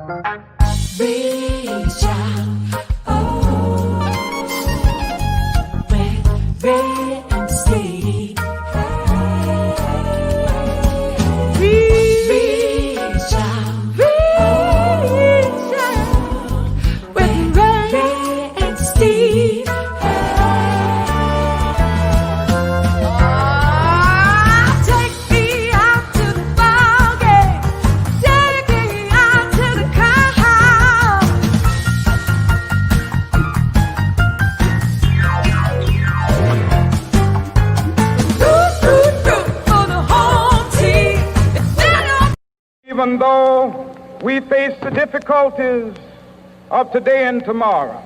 Reach out, oh, with Ray and Steve. Reach out, with Ray and Steve. Take me out to the ball game. Take me out to the car. Root for the home team. Even though we face the difficulties of today and tomorrow,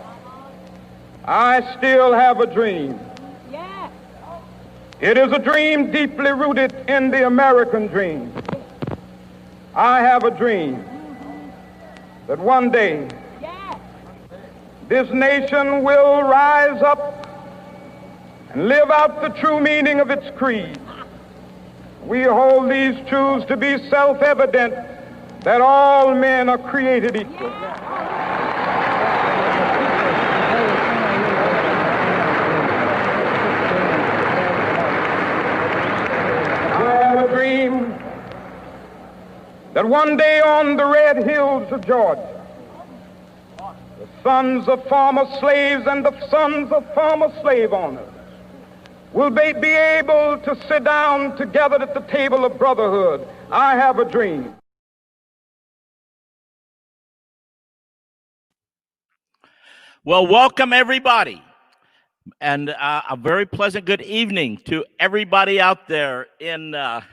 I still have a dream. Yeah. It is a dream deeply rooted in the American dream. I have a dream that one day Yeah. this nation will rise up and live out the true meaning of its creed. We hold these truths to be self-evident, that all men are created equal. I have a dream that one day on the red hills of Georgia, the sons of former slaves and the sons of former slave owners will be able to sit down together at the table of brotherhood. I have a dream. Well, welcome everybody, and a very pleasant good evening to everybody out there in the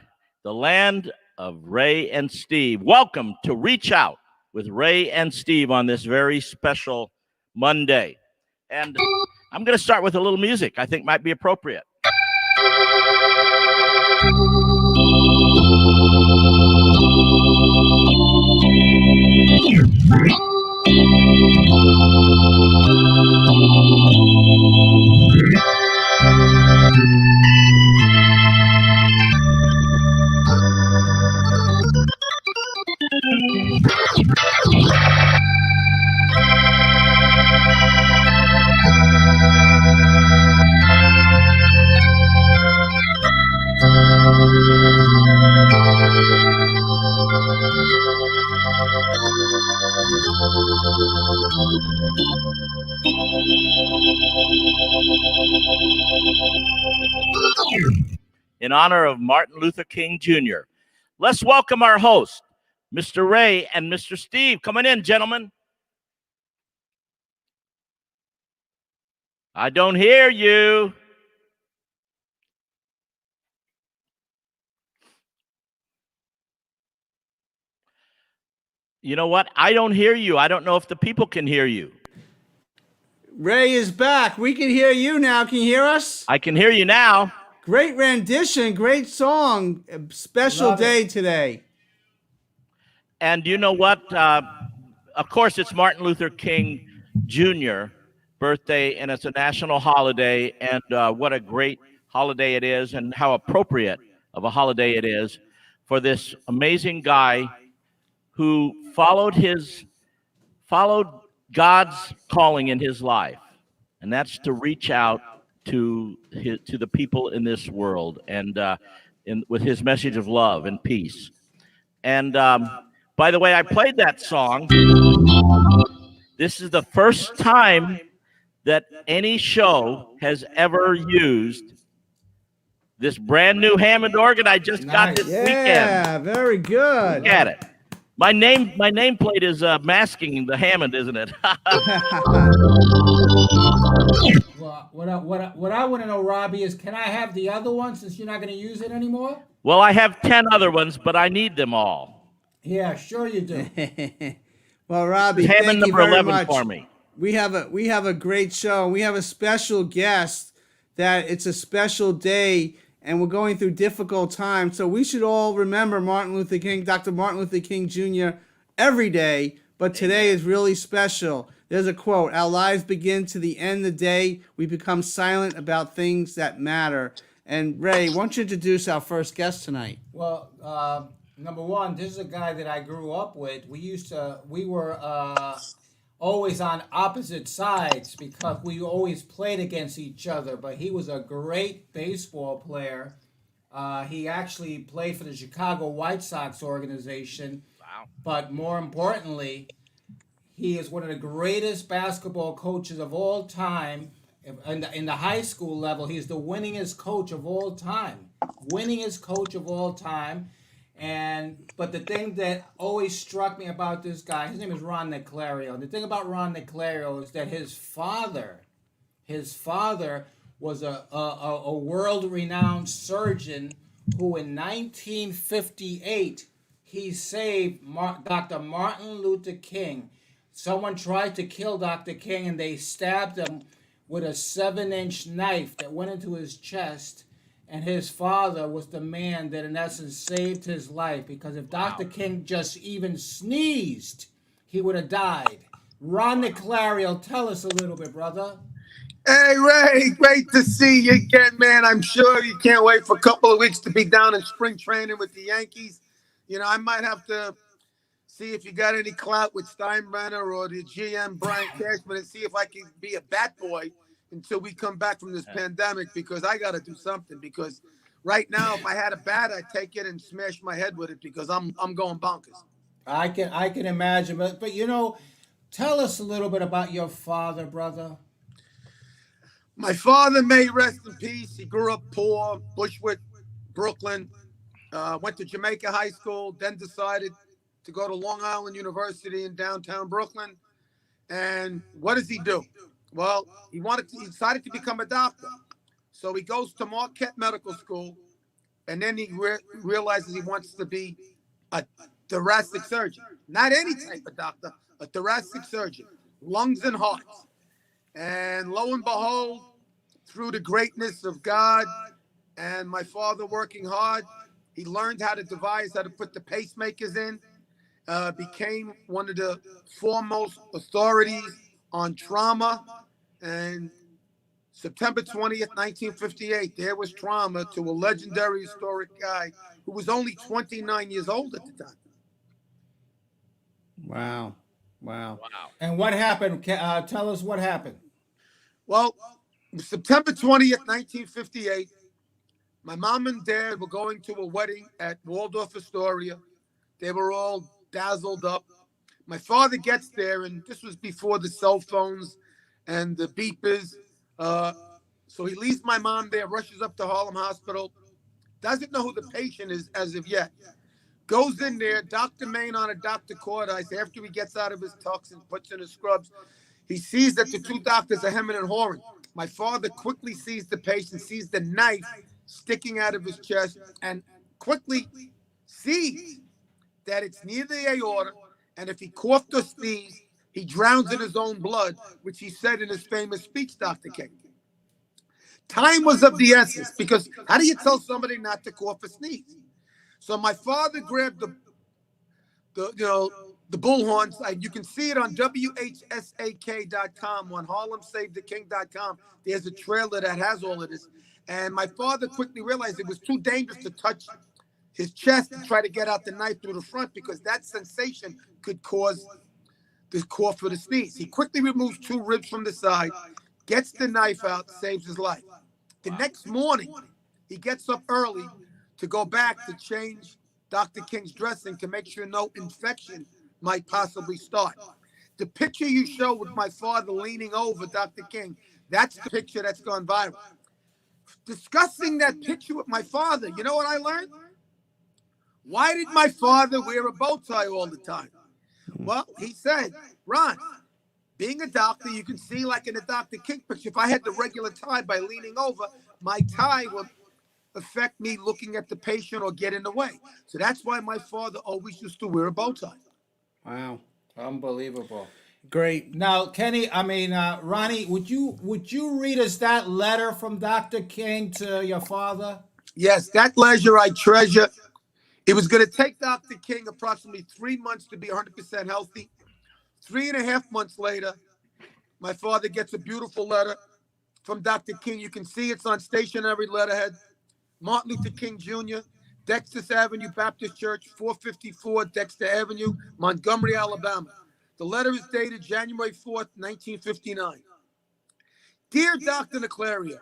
land of Ray and Steve. Welcome to Reach Out with Ray and Steve on this very special Monday. And I'm going to start with a little music I think might be appropriate. In honor of Martin Luther King Jr. Let's welcome our hosts, Mr. Ray and Mr. Steve. Coming in, gentlemen. I don't hear you. You know what? I don't hear you. I don't know if the people can hear you. Ray is back. We can hear you now. Can you hear us? I can hear you now. Great rendition. Great song. A special day today. And you know what? Of course, it's Martin Luther King Jr. birthday, and it's a national holiday. And what a great holiday it is, and how appropriate of a holiday it is for this amazing guy who followed God's calling in his life, and that's to reach out to the people in this world, and with his message of love and peace. And by the way, I played that song. This is the first time that any show has ever used this brand new Hammond organ I just got this weekend. Yeah, very good. Look at it. My nameplate is masking the Hammond, isn't it? Well, what I want to know, Robbie, is can I have the other one since you're not going to use it anymore? Well, I have 10 other ones, but I need them all. Yeah, sure you do. Well, Robbie, Hammond thank you number very 11 much. for me. We have a great show. We have a special guest that it's a special day, and we're going through difficult times. So we should all remember Martin Luther King, Dr. Martin Luther King Jr. every day, but today is really special. There's a quote: "Our lives begin to the end of the day we become silent about things that matter." And Ray, why don't you introduce our first guest tonight? Well, Number one, this is a guy that I grew up with. We were always on opposite sides because we always played against each other. But he was a great baseball player. He actually played for the Chicago White Sox organization. Wow. But more importantly, he is one of the greatest basketball coaches of all time. In the high school level, he's the winningest coach of all time. Winningest coach of all time. But the thing that always struck me about this guy, his name is Ron Niclario. The thing about Ron Niclario is that his father was a world-renowned surgeon who in 1958 he saved Dr. Martin Luther King. Someone tried to kill Dr. King and they stabbed him with a 7-inch knife that went into his chest. And his father was the man that, in essence, saved his life. Because if Dr. King just even sneezed, he would have died. Ron Niclario, tell us a little bit, brother. Hey, Ray, great to see you again, man. I'm sure you can't wait for a couple of weeks to be down in spring training with the Yankees. You know, I might have to see if you got any clout with Steinbrenner or the GM Brian Cashman and see if I can be a bat boy until we come back from this pandemic, because I got to do something. Because right now, if I had a bat, I'd take it and smash my head with it because I'm going bonkers. I can imagine, but you know, tell us a little bit about your father, brother. My father, may rest in peace. He grew up poor, Bushwick, Brooklyn. Went to Jamaica High School, then decided to go to Long Island University in downtown Brooklyn. And what does he do? Well, he decided to become a doctor. So he goes to Marquette Medical School, and then he realizes he wants to be a thoracic surgeon. Not any type of doctor, a thoracic surgeon, lungs and hearts. And lo and behold, through the greatness of God and my father working hard, he learned how to put the pacemakers in, became one of the foremost authorities on trauma. And September 20th, 1958, there was trauma to a legendary historic guy who was only 29 years old at the time. Wow. And what happened? Tell us what happened. Well, September 20th, 1958, my mom and dad were going to a wedding at Waldorf Astoria. They were all dazzled up. My father gets there, and this was before the cell phones and the beepers. So he leaves my mom there, rushes up to Harlem Hospital, doesn't know who the patient is as of yet. Goes in there, Dr. Main on a Dr. Cordice. After he gets out of his tux and puts in his scrubs, he sees that the two doctors are hemming and hawing. My father quickly sees the patient, sees the knife sticking out of his chest, and quickly sees that it's near the aorta, and if he coughed or sneezed, he drowns in his own blood, which he said in his famous speech, Dr. King. Time was of the essence, because how do you tell somebody not to cough or sneeze? So my father grabbed the bullhorns. You can see it on WHSAK.com, on HarlemSaveTheKing.com. There's a trailer that has all of this. And my father quickly realized it was too dangerous to touch his chest and try to get out the knife through the front, because that sensation could cause the cough or the sneeze. He quickly removes 2 ribs from the side, gets the knife out, saves his life. The next morning, he gets up early to go back to change Dr. King's dressing to make sure no infection might possibly start. The picture you show with my father leaning over Dr. King, that's the picture that's gone viral. Discussing that picture with my father, you know what I learned? Why did my father wear a bow tie all the time? Well, he said, Ron, being a doctor, you can see like in the Dr. King picture, if I had the regular tie by leaning over, my tie would affect me looking at the patient or get in the way. So that's why my father always used to wear a bow tie. Wow. Unbelievable. Great. Now, Kenny, Ronnie, would you read us that letter from Dr. King to your father? Yes, that leisure I treasure. It was going to take Dr. King approximately 3 months to be 100% healthy. 3.5 months later, my father gets a beautiful letter from Dr. King. You can see it's on stationary letterhead. Martin Luther King Jr., Dexter Avenue Baptist Church, 454 Dexter Avenue, Montgomery, Alabama. The letter is dated January 4th, 1959. Dear Dr. Niclario,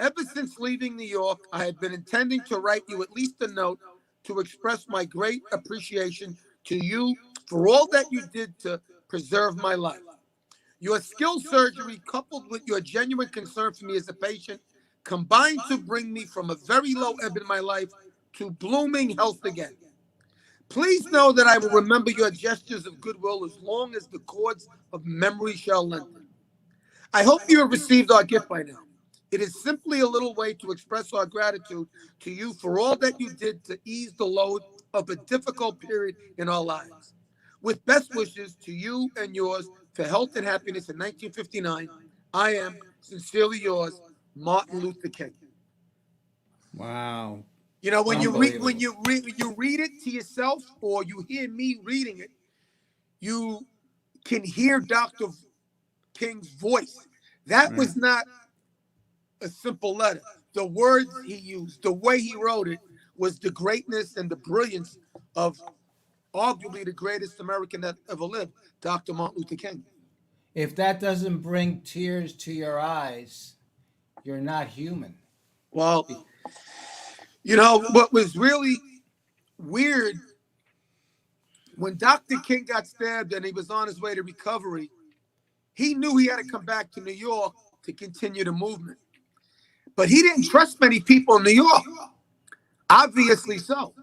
ever since leaving New York, I had been intending to write you at least a note to express my great appreciation to you for all that you did to preserve my life. Your skilled surgery, coupled with your genuine concern for me as a patient, combined to bring me from a very low ebb in my life to blooming health again. Please know that I will remember your gestures of goodwill as long as the cords of memory shall lengthen. I hope you have received our gift by now. It is simply a little way to express our gratitude to you for all that you did to ease the load of a difficult period in our lives. With best wishes to you and yours for health and happiness in 1959, I am sincerely yours, Martin Luther King. Wow. You know, when Unbelievable. you read it to yourself or you hear me reading it, you can hear Dr. King's voice. That was not a simple letter. The words he used, the way he wrote it, was the greatness and the brilliance of arguably the greatest American that ever lived, Dr. Martin Luther King. If that doesn't bring tears to your eyes, you're not human. Well, you know, what was really weird, when Dr. King got stabbed and he was on his way to recovery, he knew he had to come back to New York to continue the movement. But he didn't trust many people in New York. Obviously so.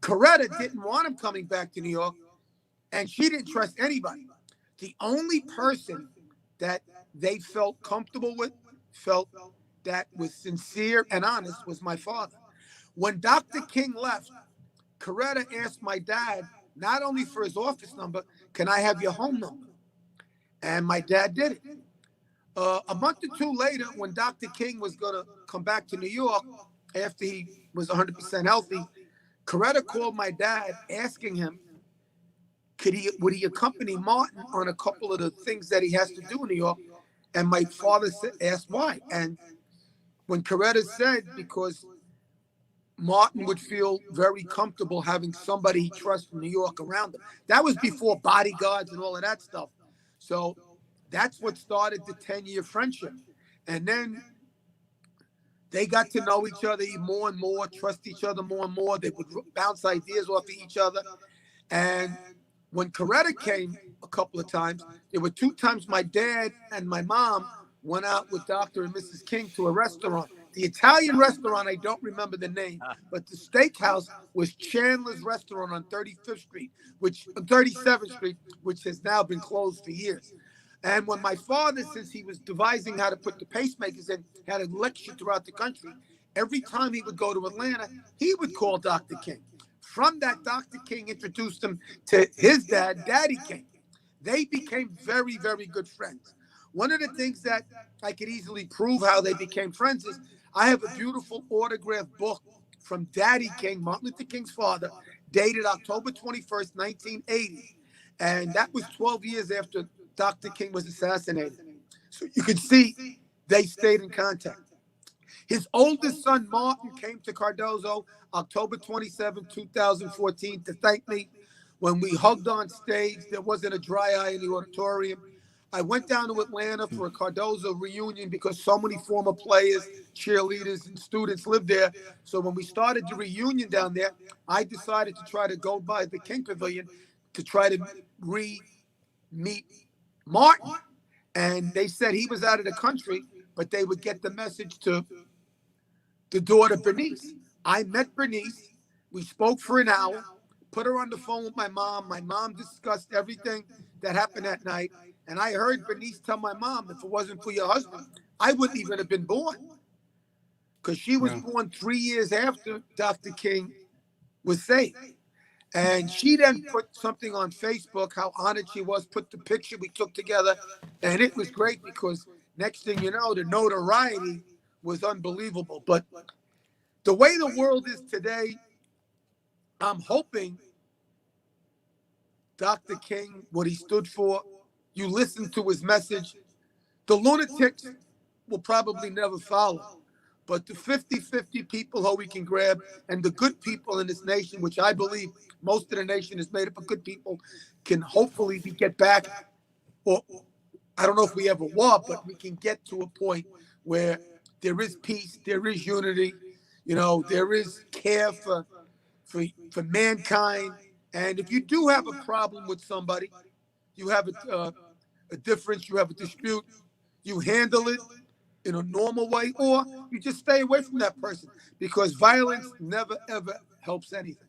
Coretta didn't want him coming back to New York, and she didn't trust anybody. The only person that they felt comfortable with, felt that was sincere and honest, was my father. When Dr. King left, Coretta asked my dad, not only for his office number, can I have your home number? And my dad did it. A month or two later, when Dr. King was going to come back to New York after he was 100% healthy, Coretta called my dad asking him, would he accompany Martin on a couple of the things that he has to do in New York? And my father asked why. And when Coretta said, because Martin would feel very comfortable having somebody he trusts in New York around him. That was before bodyguards and all of that stuff. So that's what started the 10-year friendship. And then they got to know each other more and more, trust each other more and more. They would bounce ideas off of each other. And when Coretta came a couple of times, there were 2 times my dad and my mom went out with Dr. and Mrs. King to a restaurant. The Italian restaurant, I don't remember the name, but the steakhouse was Chandler's Restaurant on 37th Street, which has now been closed for years. And when my father, since he was devising how to put the pacemakers in, had a lecture throughout the country, every time he would go to Atlanta, he would call Dr. King. From that, Dr. King introduced him to his dad, Daddy King. They became very, very good friends. One of the things that I could easily prove how they became friends is I have a beautiful autographed book from Daddy King, Martin Luther King's father, dated October 21st, 1980. And that was 12 years after Dr. King was assassinated. So you can see they stayed in contact. His oldest son, Martin, came to Cardozo October 27, 2014 to thank me. When we hugged on stage, there wasn't a dry eye in the auditorium. I went down to Atlanta for a Cardozo reunion because so many former players, cheerleaders, and students lived there. So when we started the reunion down there, I decided to try to go by the King Pavilion to try to meet Martin. And they said he was out of the country, but they would get the message to the daughter, Bernice. I met Bernice. We spoke for an hour, put her on the phone with my mom. My mom discussed everything that happened that night. And I heard Bernice tell my mom, if it wasn't for your husband, I wouldn't even have been born. Because she was born 3 years after Dr. King was saved. And she then put something on Facebook, how honored she was, put the picture we took together. And it was great because next thing you know, the notoriety was unbelievable. But the way the world is today, I'm hoping Dr. King, what he stood for, you listen to his message. The lunatics will probably never follow. But the 50-50 people who we can grab, and the good people in this nation, which I believe most of the nation is made up of good people, can hopefully get back, or I don't know if we ever will, but we can get to a point where there is peace, there is unity, there is care for mankind. And if you do have a problem with somebody, you have a difference, you have a dispute, you handle it in a normal way, or you just stay away from that person, because violence never ever helps anything.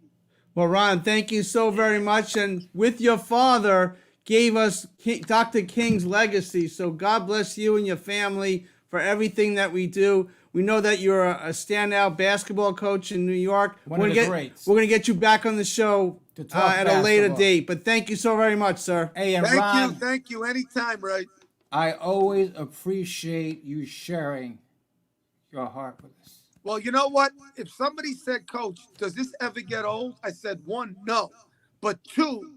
Well, Ron, thank you so very much. And with your father, gave us Dr. King's legacy. So God bless you and your family for everything that we do. We know that you're a standout basketball coach in New York. One of the greats. We're going to get you back on the show To talk at a later basketball. date. But thank you so very much, sir. Hey, and Ron, Thank you. Anytime, right? I always appreciate you sharing your heart with us. Well, you know what? If somebody said, Coach, does this ever get old? I said, one, no. But two,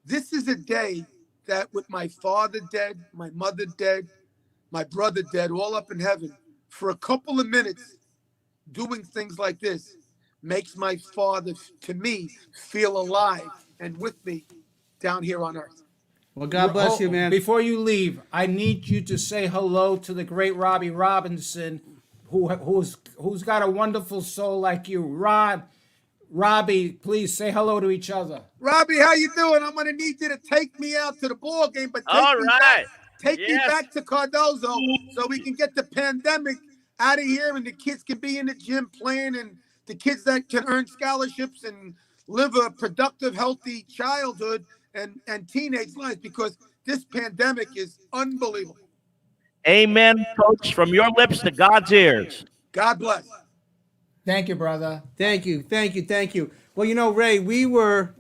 this is a day that with my father dead, my mother dead, my brother dead, all up in heaven, for a couple of minutes, doing things like this makes my father, to me, feel alive and with me down here on earth. Well, God bless you, man. Before you leave, I need you to say hello to the great Robbie Robinson, who's got a wonderful soul like you. Robbie, please say hello to each other. Robbie, how you doing? I'm going to need you to take me out to the ball game, but take me back to Cardozo so we can get the pandemic out of here and the kids can be in the gym playing, and the kids that can earn scholarships and live a productive, healthy childhood and teenage life, because this pandemic is unbelievable. Amen, Coach, from your lips to God's ears. God bless. Thank you, brother. Thank you. Well, Ray, we were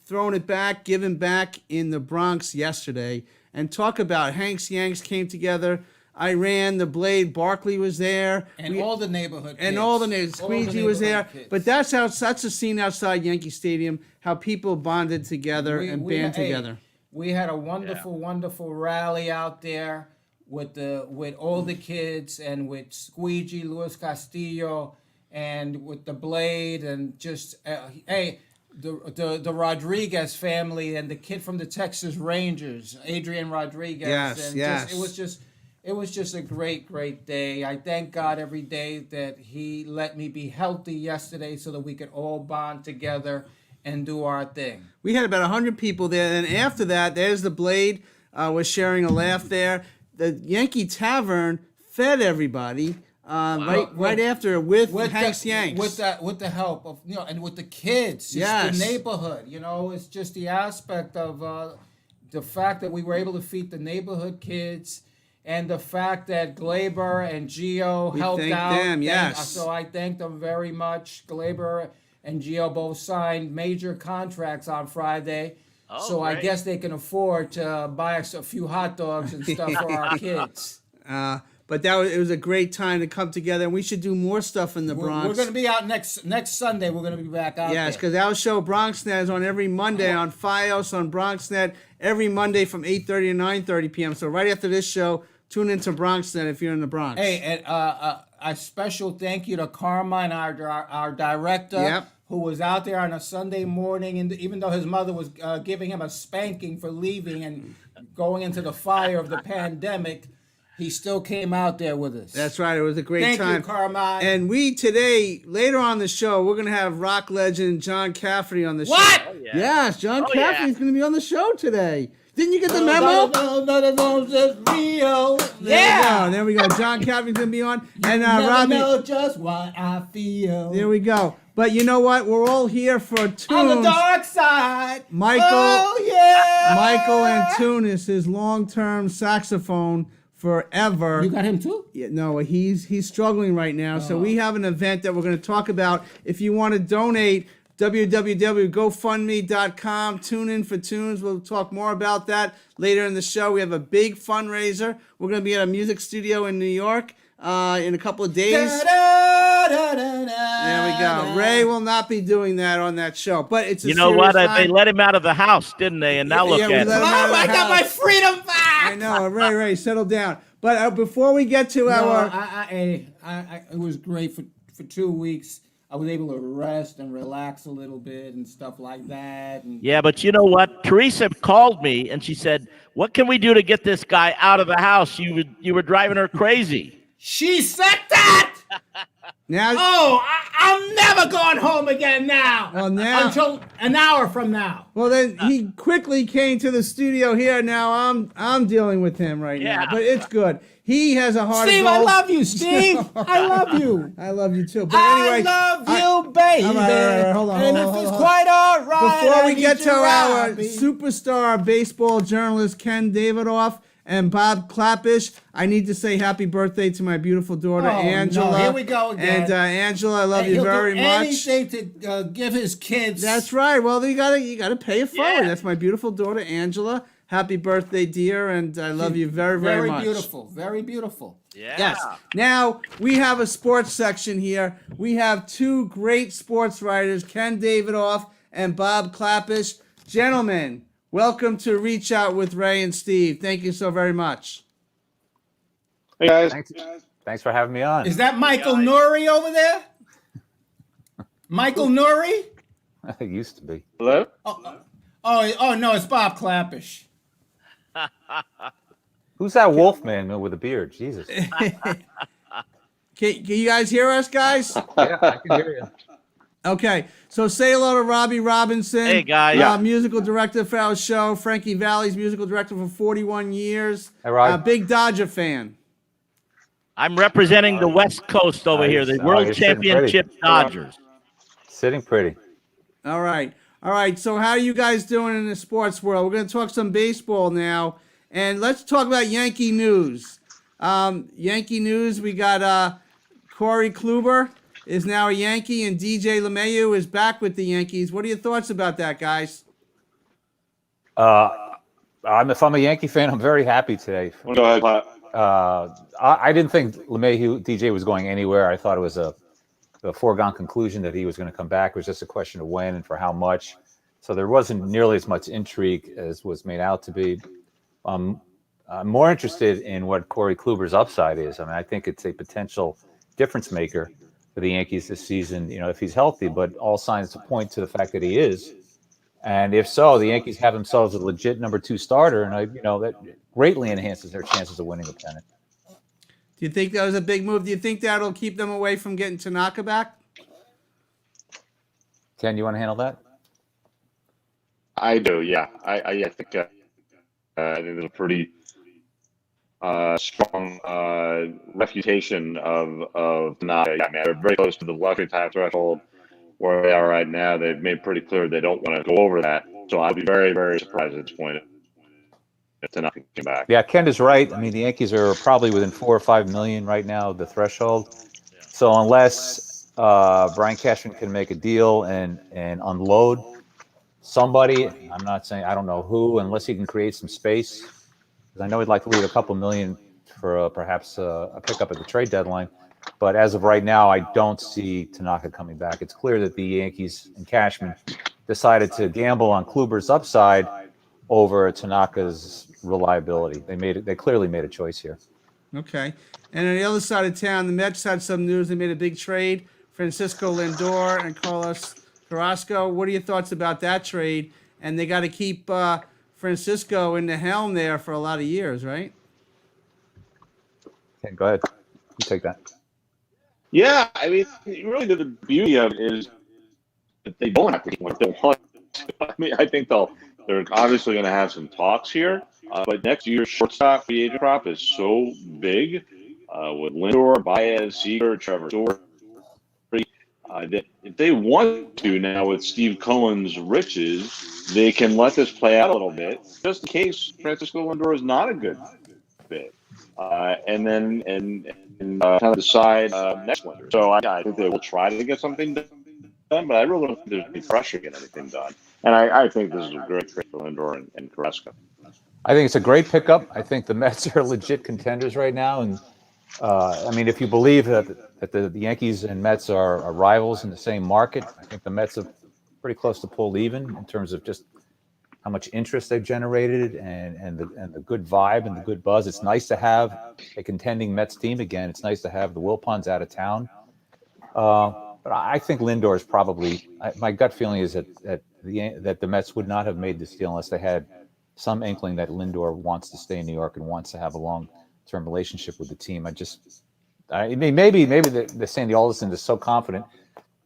throwing it back, giving back in the Bronx yesterday, and talk about Hanks Yanks came together. I ran the Blade. Barkley was there, And all the neighborhood kids. and all the neighbors. Squeegee was there. Kids. But that's a scene outside Yankee Stadium. How people bonded together and band together. We had a wonderful rally out there with all the kids, and with Squeegee, Luis Castillo, and with the Blade, and just the Rodriguez family, and the kid from the Texas Rangers, Adrian Rodriguez. Yes, and yes. It was just a great day. I thank God every day that He let me be healthy yesterday so that we could all bond together and do our thing. We had about 100 people there, and after that, there's the Blade. Was sharing a laugh there. The Yankee Tavern fed everybody right after with Hanks Yanks. With the help of and with the kids, Yes. the neighborhood. It's just the aspect of the fact that we were able to feed the neighborhood kids. And the fact that Glaber and Gio helped out. Them, yes. So I thank them very much. Glaber and Gio both signed major contracts on Friday. So great. I guess they can afford to buy us a few hot dogs and stuff for our kids. But it was a great time to come together, and we should do more stuff in the Bronx. We're going to be out next Sunday. We're going to be back out Yes, there. because our show BronxNet is on every Monday on Fios on BronxNet, every Monday from 8:30 to 9:30 p.m. So right after this show, tune into BronxNet if you're in the Bronx. Hey, and a special thank you to Carmine, our director, Yep. who was out there on a Sunday morning, and even though his mother was giving him a spanking for leaving and going into the fire of the pandemic, he still came out there with us. That's right. It was a great Thank time. you, Carmine. And we today, later on the show, we're going to have rock legend John Cafferty on the show. What? Yeah. Yes, John Oh, Cafferty's yeah. going to be on the show today. Didn't you get the memo? Yeah. There we go. John Cafferty's going to be on. And Never Robbie. know just what I feel. There we go. But you know what? We're all here for Tunes. On the dark side. Michael. Oh, yeah. Michael Antunes, his long-term saxophone forever. You got him too? Yeah, no, he's struggling right now. So we have an event that we're going to talk about. If you want to donate, www.gofundme.com. Tune in for tunes. We'll talk more about that later in the show. We have a big fundraiser. We're going to be at a music studio in New York in a couple of days. There we go. Ray will not be doing that on that show, but it's a You know what? serious They time. let him out of the house, didn't they? And now look Yeah, we at let him. him out of the I got house. my freedom back. I know. Ray, settle down. But before we get to it was great for 2 weeks. I was able to rest and relax a little bit and stuff like that. And Yeah, but you know what? Teresa called me and she said, "What can we do to get this guy out of the house? You were driving her crazy." she said that. now, Oh, I'm never going home again now. Well, now- until an hour from now. well, then he quickly came to the studio here. Now I'm dealing with him right now, Yeah. but it's good. He has a heart Steve, of gold. I love you, Steve. I love you. I love you too. But anyway, I love you, baby. all right, hold on, And hold if on, it's hold on. quite all right, Before I we need get you to our Robbie. superstar baseball journalist Ken Davidoff and Bob Clappish, I need to say happy birthday to my beautiful daughter Oh, no, Angela. here we go again. And Angela, I love Hey, you he'll very do much. anything to give his kids. That's right. Well, you gotta pay it forward. Yeah. That's my beautiful daughter Angela. Happy birthday, dear, and I love you very, very much. Very beautiful. Very beautiful. Yeah. Yes. Now we have a sports section here. We have two great sports writers, Ken Davidoff and Bob Clappish. Gentlemen, welcome to Reach Out with Ray and Steve. Thank you so very much. Hey guys. Thanks for having me on. Is that Michael Nuri over there? Michael Nuri? It used to be. Hello? Oh, no, it's Bob Clappish. Who's that wolf man with a beard? Jesus. Can you guys hear us, guys? Yeah, I can hear you. Okay, so say hello to Robbie Robinson. Hey, guys. Musical director for our show. Frankie Valli's musical director for 41 years. Hey, Rob. Big Dodger fan. I'm representing the West Coast over here, the World you're sitting pretty. Championship Dodgers. Sitting pretty. All right. So how are you guys doing in the sports world? We're going to talk some baseball now, and let's talk about Yankee news. Yankee news. We got Corey Kluber is now a Yankee, and DJ LeMahieu is back with the Yankees. What are your thoughts about that, guys? If I'm a Yankee fan, I'm very happy today. Go ahead, Pat. I didn't think LeMahieu DJ was going anywhere. I thought it was a foregone conclusion that he was going to come back. It was just a question of when and for how much. So there wasn't nearly as much intrigue as was made out to be. I'm more interested in what Corey Kluber's upside is. I mean, I think it's a potential difference maker for the Yankees this season, if he's healthy, but all signs point to the fact that he is. And if so, the Yankees have themselves a legit number 2 starter, and that greatly enhances their chances of winning the pennant. Do you think that was a big move? Do you think that'll keep them away from getting Tanaka back? Ken, you want to handle that? I do, yeah. I think there's a pretty strong refutation of Tanaka. Yeah, man, they're very close to the luxury tax threshold where they are right now. They've made pretty clear they don't want to go over that. So I'd be very, very surprised at this point if Tanaka came back. Yeah, Ken is right. I mean, the Yankees are probably within $4 or $5 million right now of the threshold. So unless Brian Cashman can make a deal and unload somebody, I'm not saying I don't know who, unless he can create some space, because I know he'd like to leave a couple million for perhaps a pickup at the trade deadline. But as of right now, I don't see Tanaka coming back. It's clear that the Yankees and Cashman decided to gamble on Kluber's upside over Tanaka's reliability. They clearly made a choice here. Okay. And on the other side of town, the Mets had some news. They made a big trade. Francisco Lindor and Carlos Carrasco. What are your thoughts about that trade? And they got to keep Francisco in the helm there for a lot of years, right? Ken, go ahead. You take that. Yeah, I mean, really the beauty of it is that they don't have to get what they want. I mean, I think they're obviously going to have some talks here, but next year's shortstop free agent crop is so big with Lindor, Baez, Seager, Trevor Story. That if they want to now with Steve Cohen's riches, they can let this play out a little bit, just in case Francisco Lindor is not a good fit, and then kind of decide next winter. So I think they will try to get something done, but I really don't think there's any pressure to get anything done. And I think this is a great trade for Lindor and Carrasco. I think it's a great pickup. I think the Mets are legit contenders right now, and I mean, if you believe that the Yankees and Mets are rivals in the same market, I think the Mets are pretty close to pull even in terms of just how much interest they've generated, and the good vibe and the good buzz. It's nice to have a contending Mets team again. It's nice to have the Wilpons out of town. But I think Lindor is probably. My gut feeling is that the Mets would not have made this deal unless they had some inkling that Lindor wants to stay in New York and wants to have a long-term relationship with the team. Maybe the Sandy Alderson is so confident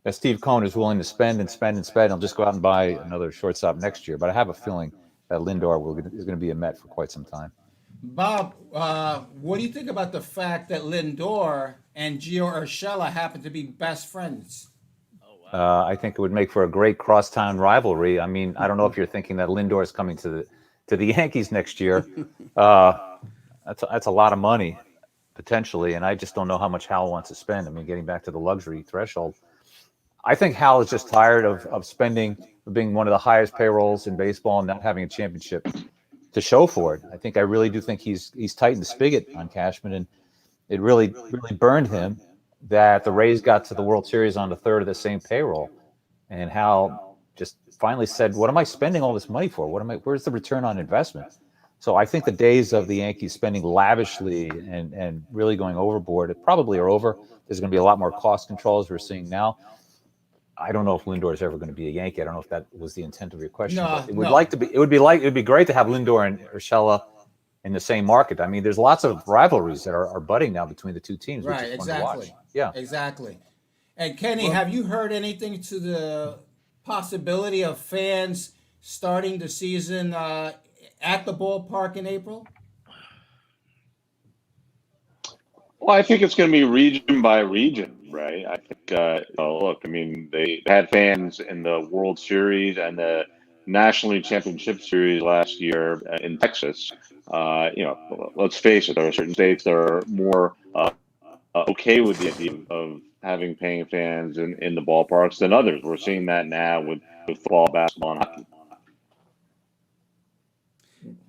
that Steve Cohen is willing to spend and spend and spend. He'll just go out and buy another shortstop next year. But I have a feeling that Lindor is going to be a Met for quite some time. Bob, what do you think about the fact that Lindor and Gio Urshela happen to be best friends? I think it would make for a great crosstown rivalry. I mean, I don't know if you're thinking that Lindor is coming to the Yankees next year. That's a lot of money potentially, and I just don't know how much Hal wants to spend. I mean, getting back to the luxury threshold, I think Hal is just tired of spending, of being one of the highest payrolls in baseball and not having a championship to show for it. I really do think he's tightened the spigot on Cashman, and it really burned him that the Rays got to the World Series on a third of the same payroll, and Hal just finally said, "What am I spending all this money for? Where's the return on investment?" So I think the days of the Yankees spending lavishly and really going overboard probably are over. There's going to be a lot more cost control as we're seeing now. I don't know if Lindor is ever going to be a Yankee. I don't know if that was the intent of your question. No, it would be great to have Lindor and Urshela in the same market. I mean, there's lots of rivalries that are budding now between the two teams, which is fun to watch. Yeah, exactly. And Kenny, have you heard anything to the possibility of fans starting the season at the ballpark in April? Well, I think it's going to be region by region, right? I think, look, I mean, they had fans in the World Series and the National League Championship Series last year in Texas. Let's face it, there are certain states that are more okay with the idea of having paying fans in the ballparks than others. We're seeing that now with football, basketball, and hockey.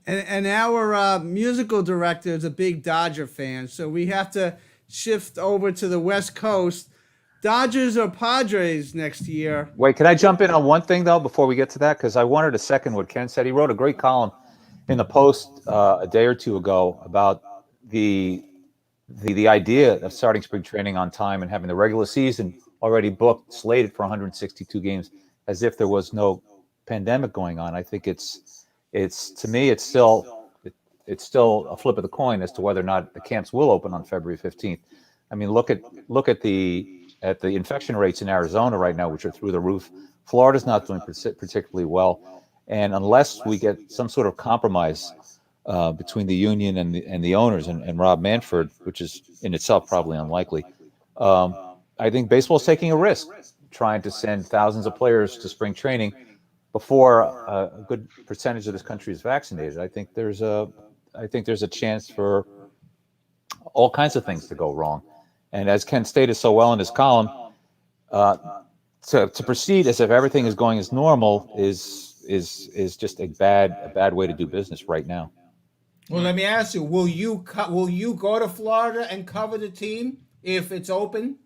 And our musical director is a big Dodger fan, so we have to shift over to the West Coast. Dodgers or Padres next year? Wait, can I jump in on one thing, though, before we get to that? Because I wanted to second what Ken said. He wrote a great column in the Post a day or two ago about the idea of starting spring training on time and having the regular season already booked, slated for 162 games, as if there was no pandemic going on. I think to me, it's still a flip of the coin as to whether or not the camps will open on February 15th. I mean, look at the infection rates in Arizona right now, which are through the roof. Florida's not doing particularly well, and unless we get some sort of compromise between the union and the owners and Rob Manfred, which is in itself probably unlikely, I think baseball's taking a risk trying to send thousands of players to spring training before a good percentage of this country is vaccinated. I think there's a chance for all kinds of things to go wrong. And as Ken stated so well in his column, to proceed as if everything is going as normal is just a bad way to do business right now. Well, let me ask you: Will you go to Florida and cover the team if it's open?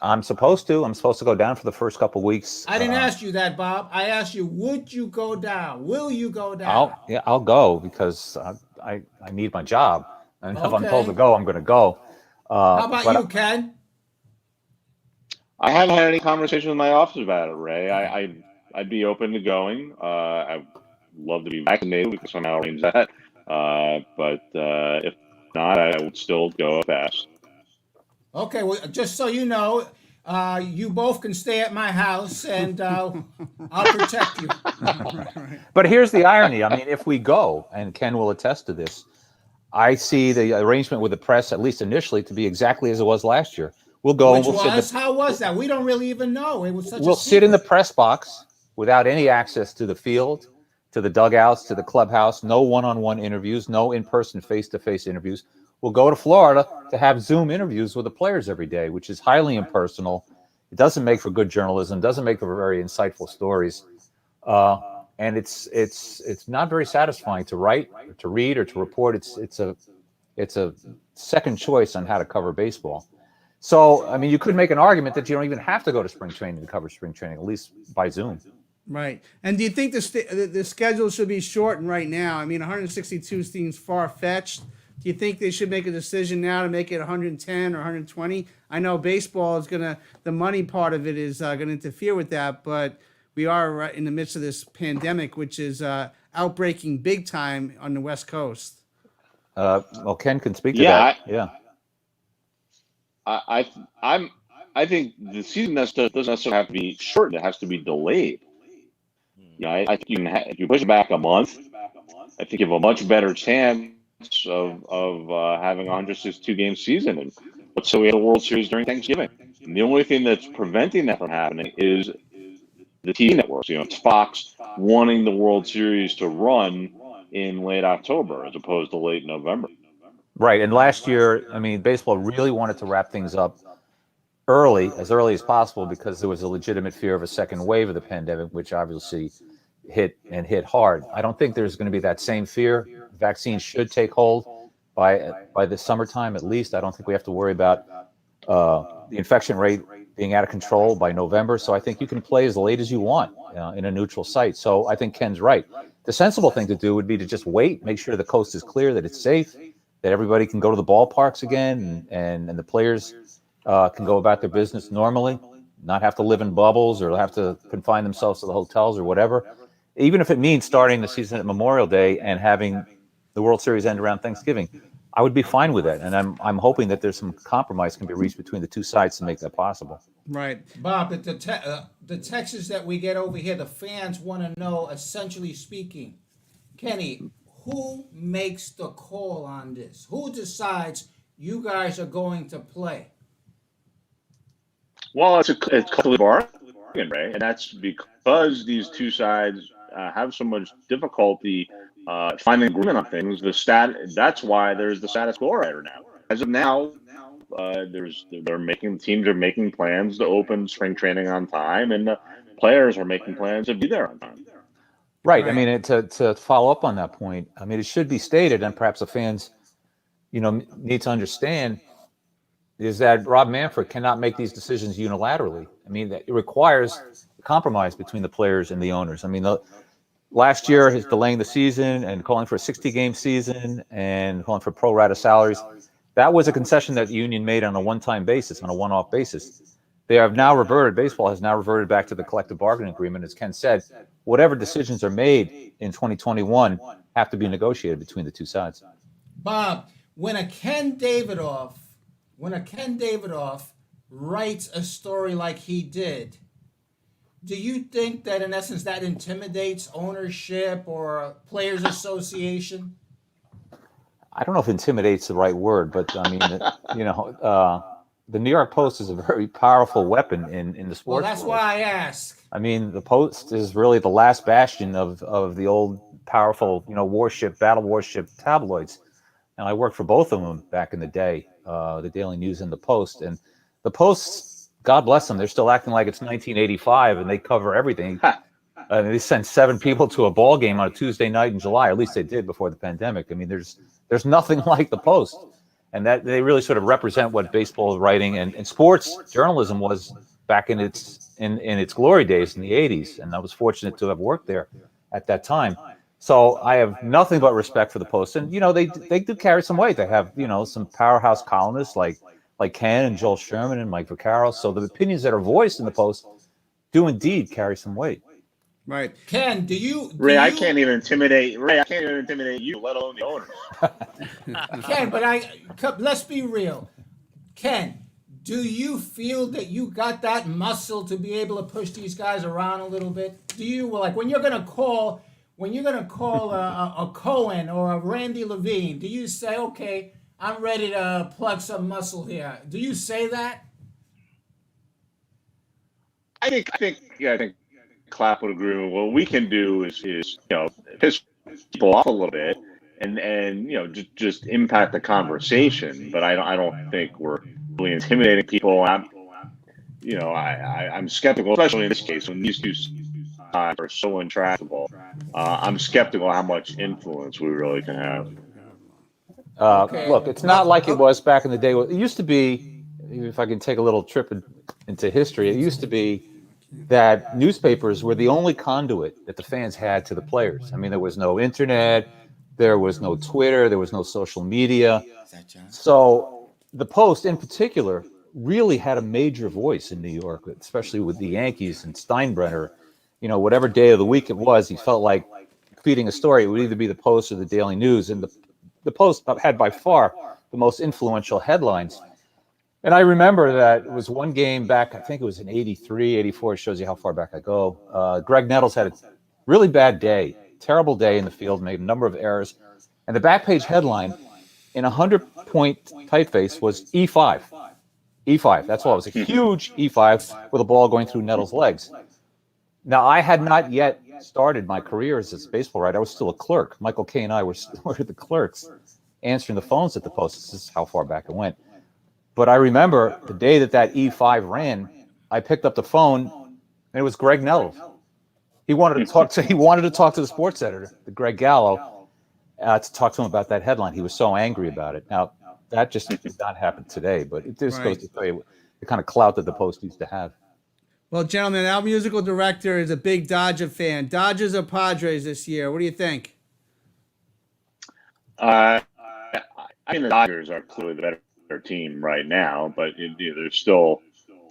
I'm supposed to. I'm supposed to go down for the first couple of weeks. I didn't ask you that, Bob. I asked you, would you go down? Will you go down? I'll go because I need my job, and if I'm told to go, I'm going to go. How about you, Ken? I haven't had any conversation with my office about it, Ray. I'd be open to going. I'd love to be vaccinated. We could somehow arrange that. But if not, I would still go fast. Okay, well, just so you know, you both can stay at my house, and I'll protect you. But here's the irony. I mean, if we go, and Ken will attest to this, I see the arrangement with the press, at least initially, to be exactly as it was last year. We'll go. How was that? We don't really even know. It was such We'll sit in the press box without any access to the field, to the dugouts, to the clubhouse, no one-on-one interviews, no in-person, face-to-face interviews. We'll go to Florida to have Zoom interviews with the players every day, which is highly impersonal. It doesn't make for good journalism, doesn't make for very insightful stories. And it's not very satisfying to write, or to read, or to report. It's a second choice on how to cover baseball. So, I mean, you could make an argument that you don't even have to go to spring training to cover spring training, at least by Zoom. Right. And do you think the schedule should be shortened right now? I mean, 162 seems far fetched. Do you think they should make a decision now to make it 110 or 120? I know baseball is gonna, the money part of it is gonna interfere with that, but we are right in the midst of this pandemic, which is outbreaking big time on the West Coast. Well, Ken can speak to Yeah, that. Yeah. I think the season doesn't necessarily have to be shortened. It has to be delayed. I think if you push it back a month, I think you have a much better chance of having a 162 game season. And let's say we had a World Series during Thanksgiving. And the only thing that's preventing that from happening is the TV networks. It's Fox wanting the World Series to run in late October as opposed to late November. Right. And last year, I mean, baseball really wanted to wrap things up early as possible, because there was a legitimate fear of a second wave of the pandemic, which obviously hit hard. I don't think there's going to be that same fear. Vaccines should take hold by the summertime at least. I don't think we have to worry about the infection rate being out of control by November. So I think you can play as late as you want in a neutral site. So I think Ken's right. The sensible thing to do would be to just wait, make sure the coast is clear, that it's safe, that everybody can go to the ballparks again, and the players can go about their business normally, not have to live in bubbles or have to confine themselves to the hotels or whatever. Even if it means starting the season at Memorial Day and having the World Series end around Thanksgiving, I would be fine with that. And I'm hoping that there's some compromise can be reached between the two sides to make that possible. Right. Bob, the texts that we get over here, the fans want to know, essentially speaking, Kenny, who makes the call on this? Who decides you guys are going to play? Well, it's a bargain, Ray, and that's because these two sides have so much difficulty finding agreement on things. That's why there's the status quo right now. As of now, teams are making plans to open spring training on time, and the players are making plans to be there on time. Right. I mean, to follow up on that point, I mean, it should be stated, and perhaps the fans, need to understand, is that Rob Manfred cannot make these decisions unilaterally. I mean, it requires a compromise between the players and the owners. I mean, last year, his delaying the season and calling for a 60-game season and calling for pro rata salaries, that was a concession that the union made on a one-time basis, on a one-off basis. Baseball has now reverted back to the collective bargaining agreement. As Ken said, whatever decisions are made in 2021 have to be negotiated between the two sides. Bob, when a Ken Davidoff writes a story like he did, do you think that in essence that intimidates ownership or players association? I don't know if intimidate's the right word, but I mean, the New York Post is a very powerful weapon in the sports Well, that's world. why I ask. I mean, the Post is really the last bastion of the old powerful, battle warship tabloids. And I worked for both of them back in the day, the Daily News and the Post. And the Post, God bless them, they're still acting like it's 1985 and they cover everything. They sent 7 people to a ball game on a Tuesday night in July, or at least they did before the pandemic. I mean, there's nothing like the Post. And that they really sort of represent what baseball writing and sports journalism was back in its glory days in the 80s. And I was fortunate to have worked there at that time. So I have nothing but respect for the Post. And, they do carry some weight. They have, some powerhouse columnists like Ken and Joel Sherman and Mike Vaccaro. So the opinions that are voiced in the Post do indeed carry some weight. Right. Ken, Ray, I can't even intimidate you, let alone the owners. Ken, but let's be real. Ken, do you feel that you got that muscle to be able to push these guys around a little bit? Do you, like, when you're gonna call a Cohen or a Randy Levine, do you say, okay, I'm ready to plug some muscle here? Do you say that? I think Clapp would agree with what we can do is piss people off a little bit and just impact the conversation. But I don't think we're really intimidating people. I'm skeptical, especially in this case when these two sides are so intractable. I'm skeptical how much influence we really can have. Look, it's not like it was back in the day. It used to be, if I can take a little trip into history, it used to be that newspapers were the only conduit that the fans had to the players. I mean, there was no internet, there was no Twitter, there was no social media. Is that John? So the Post, in particular, really had a major voice in New York, especially with the Yankees and Steinbrenner. You know, whatever day of the week it was, he felt like feeding a story. It would either be the Post or the Daily News, and the Post had by far the most influential headlines. And I remember that it was one game back, I think it was in 83, 84. It shows you how far back I go. Greg Nettles had a really bad day, terrible day in the field, made a number of errors. And the back page headline in 100-point typeface was E5. E5, that's all. It was a huge E5 with a ball going through Nettles' legs. Now, I had not yet started my career as a baseball writer. I was still a clerk. Michael Kay and I were the clerks answering the phones at the Post. This is how far back it went. But I remember the day that E5 ran, I picked up the phone, and it was Greg Nettles. He wanted to talk to the sports editor, the Greg Gallo, to talk to him about that headline. He was so angry about it. Now, that just did not happen today, but it just goes to tell you the kind of clout that the Post used to have. Well, gentlemen, our musical director is a big Dodger fan. Dodgers or Padres this year? What do you think? I mean, the Dodgers are clearly the better team right now, but there's still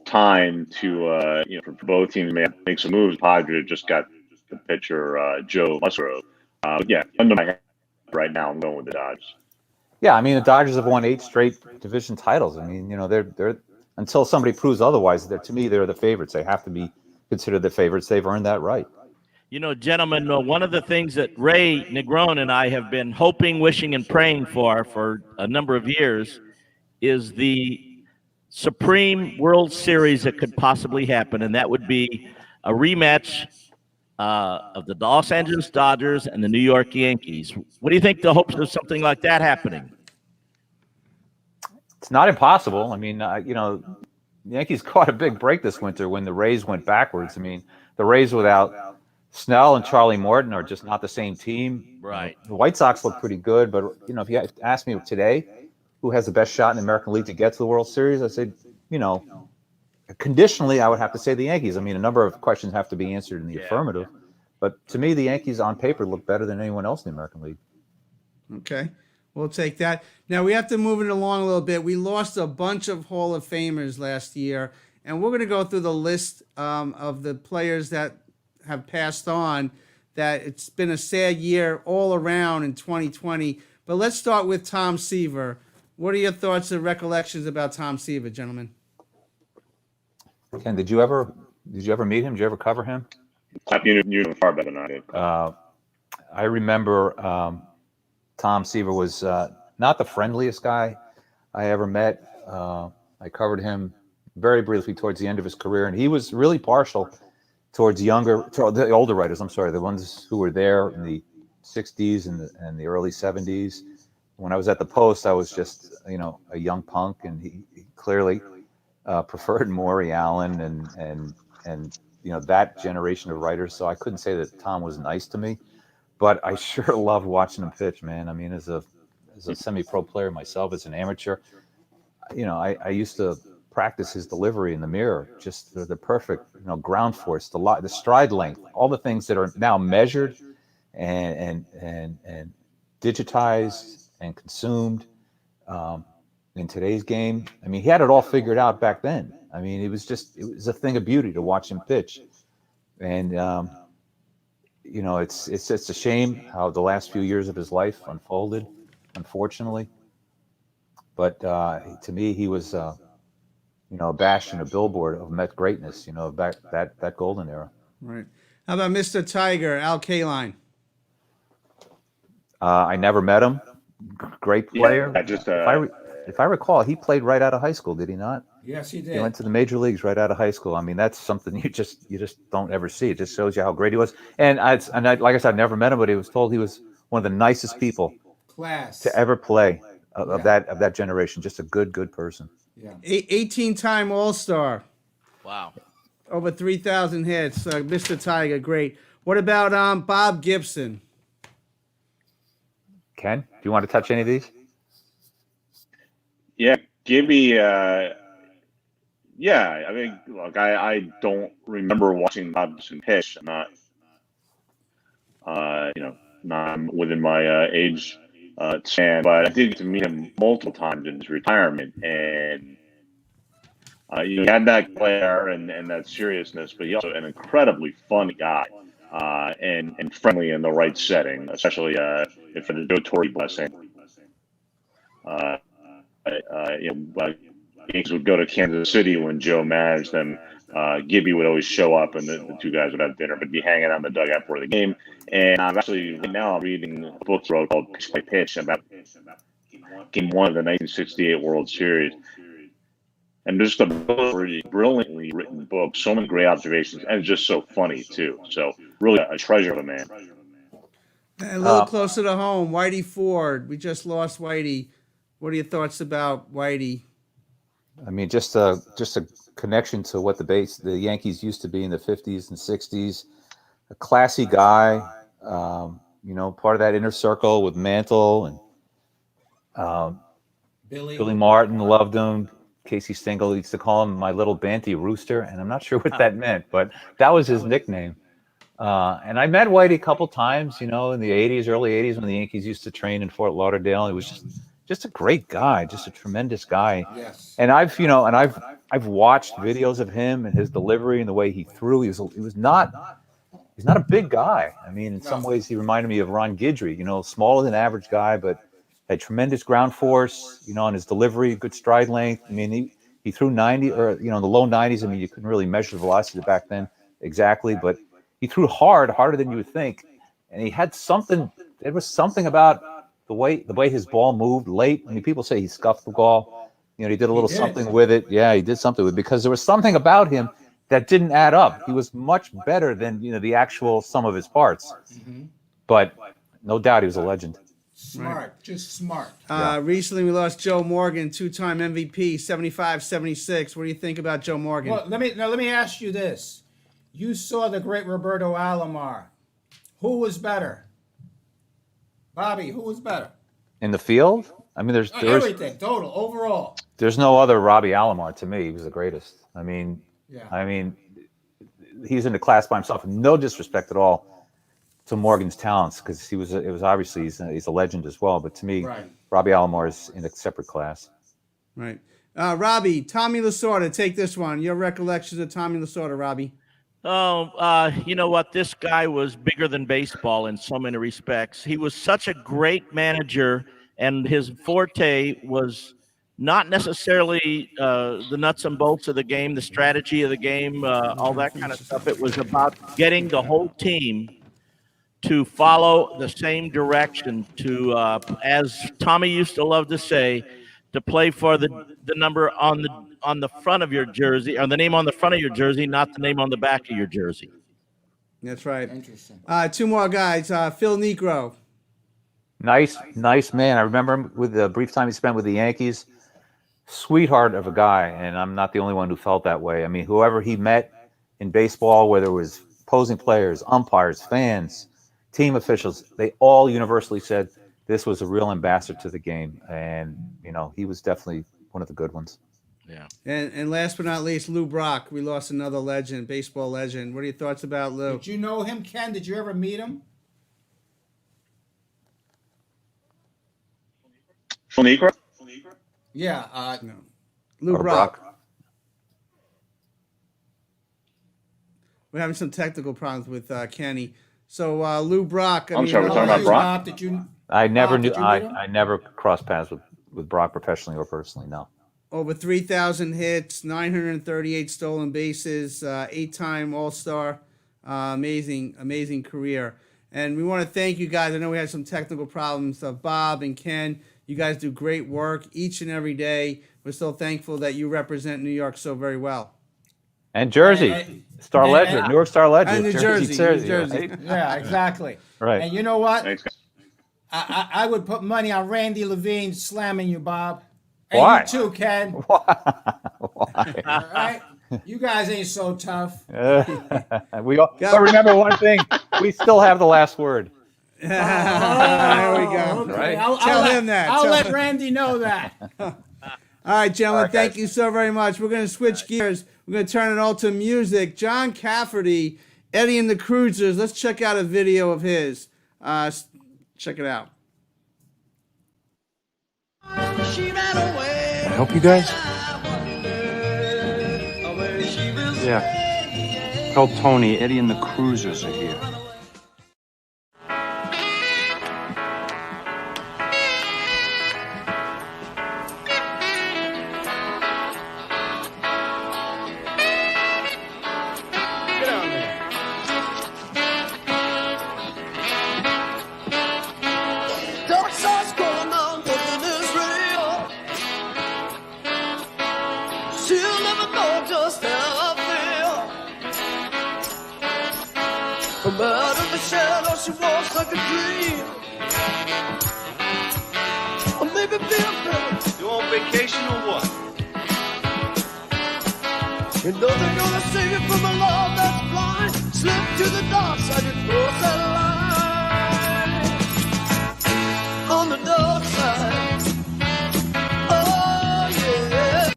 time to for both teams to make some moves. Padres just got the pitcher Joe Musgrove. Yeah, under my head right now, I'm going with the Dodgers. Yeah, I mean the Dodgers have won 8 straight division titles. I mean, they're until somebody proves otherwise, to me they're the favorites. They have to be considered the favorites. They've earned that right. You know, gentlemen, one of the things that Ray Negron and I have been hoping, wishing, and praying for a number of years is the supreme World Series that could possibly happen, and that would be a rematch of the Los Angeles Dodgers and the New York Yankees. What do you think the hopes of something like that happening? It's not impossible. I mean, the Yankees caught a big break this winter when the Rays went backwards. I mean, the Rays without Snell and Charlie Morton are just not the same team. Right. The White Sox look pretty good, but if you ask me today, who has the best shot in the American League to get to the World Series, I say, conditionally, I would have to say the Yankees. I mean, a number of questions have to be answered in the affirmative, but to me, the Yankees on paper look better than anyone else in the American League. Okay, we'll take that. Now we have to move it along a little bit. We lost a bunch of Hall of Famers last year, and we're going to go through the list of the players that have passed on. That it's been a sad year all around in 2020. But let's start with Tom Seaver. What are your thoughts and recollections about Tom Seaver, gentlemen? Ken, did you ever meet him? Did you ever cover him? You knew far better than I did. I remember Tom Seaver was not the friendliest guy I ever met. I covered him very briefly towards the end of his career, and he was really partial towards the older writers. I'm sorry, the ones who were there in the 60s and the early 70s. When I was at the Post, I was just a young punk, and he clearly preferred Maury Allen and that generation of writers. So I couldn't say that Tom was nice to me, but I sure loved watching him pitch, man. I mean, as a semi-pro player myself, as an amateur, I used to practice his delivery in the mirror, just the perfect ground force, the stride length, all the things that are now measured and digitized and consumed in today's game. I mean, he had it all figured out back then. I mean, it was a thing of beauty to watch him pitch. And, it's just a shame how the last few years of his life unfolded, unfortunately. But to me, he was, a bastion, a billboard of Met greatness, back that golden era. Right. How about Mr. Tiger, Al Kaline? I never met him. Great player. Yeah, if I recall, he played right out of high school, did he not? Yes, he did. He went to the major leagues right out of high school. I mean, that's something you just don't ever see. It just shows you how great he was. And like I said, I never met him, but he was told he was one of the nicest people to ever play of that generation. Just a good person. Yeah. 18-time All-Star. Wow. Over 3,000 hits. Mr. Tiger, great. What about Bob Gibson? Ken, do you want to touch any of these? Yeah, Gibby Yeah, I mean, look, I don't remember watching Robinson pitch. I'm not, not within my age span, but I did get to meet him multiple times in his retirement, and he had that glare and that seriousness, but he also an incredibly fun guy, and friendly in the right setting, especially if it's a Joe Torre blessing. Uh, Yankees would go to Kansas City when Joe managed them. Gibby would always show up, and the two guys would have dinner, but be hanging out in the dugout for the game. And I'm actually right now reading a book called Pitch by Pitch about Game One of the 1968 World Series, and just a brilliantly written book. So many great observations, and it's just so funny too. So really a treasure of a man. A little closer to home, Whitey Ford. We just lost Whitey. What are your thoughts about Whitey? I mean, just a connection to what the Yankees used to be in the 50s and 60s. A classy guy, part of that inner circle with Mantle and Billy Martin loved him. Casey Stengel used to call him my little Banty Rooster, and I'm not sure what that meant, but that was his nickname. And I met Whitey a couple times, in the 80s, early 80s, when the Yankees used to train in Fort Lauderdale. He was just a great guy, just a tremendous guy. Yes. And I've watched videos of him and his delivery and the way he threw. He's not a big guy. I mean, in some ways, he reminded me of Ron Guidry. Smaller than average guy, but had tremendous ground force. On his delivery, good stride length. I mean, he threw 90 or in the low 90s. I mean, you couldn't really measure the velocity back then exactly, but he threw harder than you would think. And he had something. There was something about the way his ball moved late. I mean, people say he scuffed the ball. He did a little something with it. Yeah, he did something with it because there was something about him that didn't add up. He was much better than the actual sum of his parts. Mm-hmm. But no doubt he was a legend. Smart, just smart. Recently we lost Joe Morgan, two-time MVP, 75-76. What do you think about Joe Morgan? Well, let me ask you this. You saw the great Roberto Alomar. Who was better? Bobby, who was better? In the field? I mean, there's everything, total, overall. There's no other Robbie Alomar to me. He was the greatest. I mean, he's in the class by himself. No disrespect at all to Morgan's talents, because it was obviously he's a legend as well. But to me, Robbie Alomar is in a separate class. Right. Robbie, Tommy Lasorda, take this one. Your recollections of Tommy Lasorda, Robbie. Oh, you know what? This guy was bigger than baseball in so many respects. He was such a great manager, and his forte was not necessarily the nuts and bolts of the game, the strategy of the game, all that kind of stuff. It was about getting the whole team to follow the same direction, to, as Tommy used to love to say, to play for the number on the front of your jersey, or the name on the front of your jersey, not the name on the back of your jersey. That's right. Interesting. Two more guys. Phil Niekro. Nice man. I remember him with the brief time he spent with the Yankees. Sweetheart of a guy, and I'm not the only one who felt that way. I mean, whoever he met in baseball, whether it was opposing players, umpires, fans, team officials, they all universally said this was a real ambassador to the game, and he was definitely one of the good ones. Yeah. And last but not least, Lou Brock. We lost another legend, baseball legend. What are your thoughts about Lou? Did you know him, Ken? Did you ever meet him? Phil Niekro? Yeah. No. Lou Brock. We're having some technical problems with Kenny. So Sorry, Lou Brock. we're talking about Brock? Did you? I never Did knew. you meet him? I never crossed paths with Brock professionally or personally. No. Over 3,000 hits, 938 stolen bases, 8-time All-Star. Amazing career. And we want to thank you guys. I know we had some technical problems. Bob and Ken, you guys do great work each and every day. We're so thankful that you represent New York so very well. And Jersey, Star Legend, New York Star Legend. And New Jersey. Right? Yeah, exactly. Right. And you know what? Thanks, guys. I would put money on Randy Levine slamming you, Bob. And Why? you too, Ken. Why? All right? You guys ain't so tough. But remember one thing: we still have the last word. There we go. Okay. Right? I'll Tell let him that. I'll Tell let him. Randy know that. All right, gentlemen, All right, thank guys. you so very much. We're going to switch gears. We're going to turn it all to music. John Cafferty, Eddie and the Cruisers. Let's check out a video of his. Check it out. Can I help you guys? Yeah. Tell Tony, Eddie and the Cruisers are here. Dark side's going on, nothing is real. She'll never know just how I feel. From out of the shadow, she walks like a dream. Or maybe feel better. You on vacation or what? You know they're gonna save you from a love that's blind. Slip to the dark side, you cross that line. On the dark side. Oh, yeah.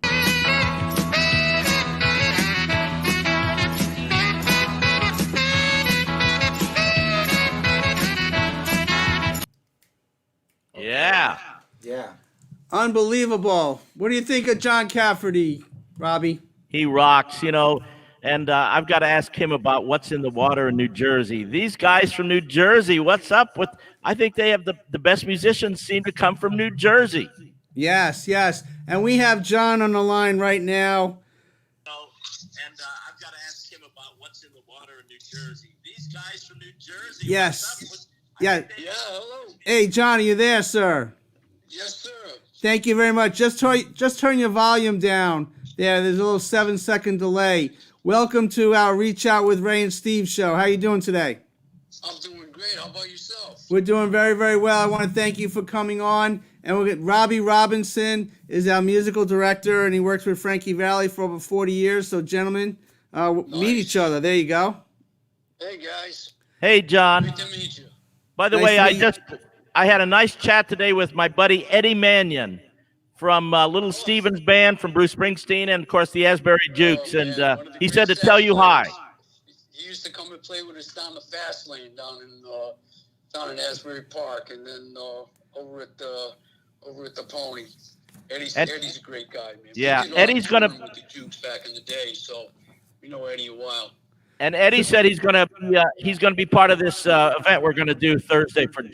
Yeah. Yeah. Unbelievable. What do you think of John Cafferty, Robbie? He rocks, you know. And I've got to ask him about what's in the water in New Jersey. These guys from New Jersey, what's up with? I think they have the best musicians seem to come from New Jersey. Yes, yes. And we have John on the line right now. And I've got to ask him about what's in the water in New Jersey. These guys from New Jersey. Yes. Yeah. Yeah, hello. Hey, John, are you there, sir? Yes, sir. Thank you very much. Just turn your volume down. There's a little 7-second delay. Welcome to our Reach Out with Ray and Steve show. How you doing today? I'm doing great. How about yourself? We're doing very, very well. I want to thank you for coming on. And we'll get Robbie Robinson is our musical director, and he works with Frankie Valli for over 40 years. So, gentlemen, meet each other. There you go. Hey, guys. Hey, John. Good to meet you. By the Nice way, to I meet you. I had a nice chat today with my buddy Eddie Mannion from Little Steven's band from Bruce Springsteen, and of course the Asbury Jukes. man, And one of the he great said to sax tell you hi. players. He used to come and play with us down the fast lane down in Asbury Park, and then over at the Pony. Eddie's a great guy, man. Yeah, We did a lot Eddie's of gonna- touring with the Jukes back in the day, so we know Eddie a while. And Eddie said he's gonna be part of this event we're gonna do Thursday for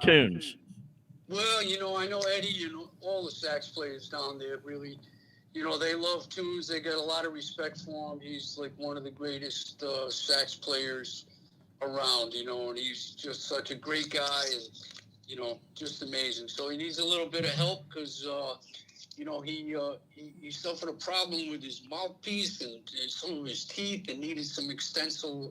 tunes. Well, I know Eddie and all the sax players down there really, they love tunes. They got a lot of respect for him. He's like one of the greatest sax players around, and he's just such a great guy and, just amazing. So he needs a little bit of help because, he suffered a problem with his mouthpiece and some of his teeth and needed some extensive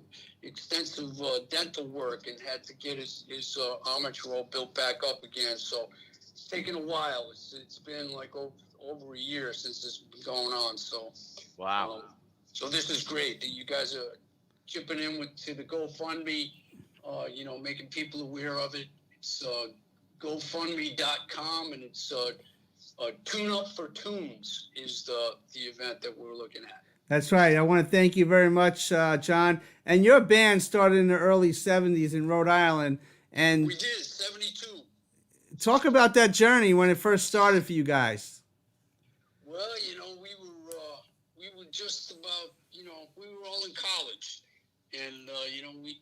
dental work and had to get his armature all built back up again. So it's taken a while. It's been like over a year since this has been going on. So Wow. so this is great that you guys are chipping in to the GoFundMe, making people aware of it. It's GoFundMe.com, and it's Tune Up for Tunes is the event that we're looking at. That's right. I want to thank you very much, John. And your band started in the early 70s in Rhode Island. And We did 72. talk about that journey when it first started for you guys. Well, we were just about, we were all in college, and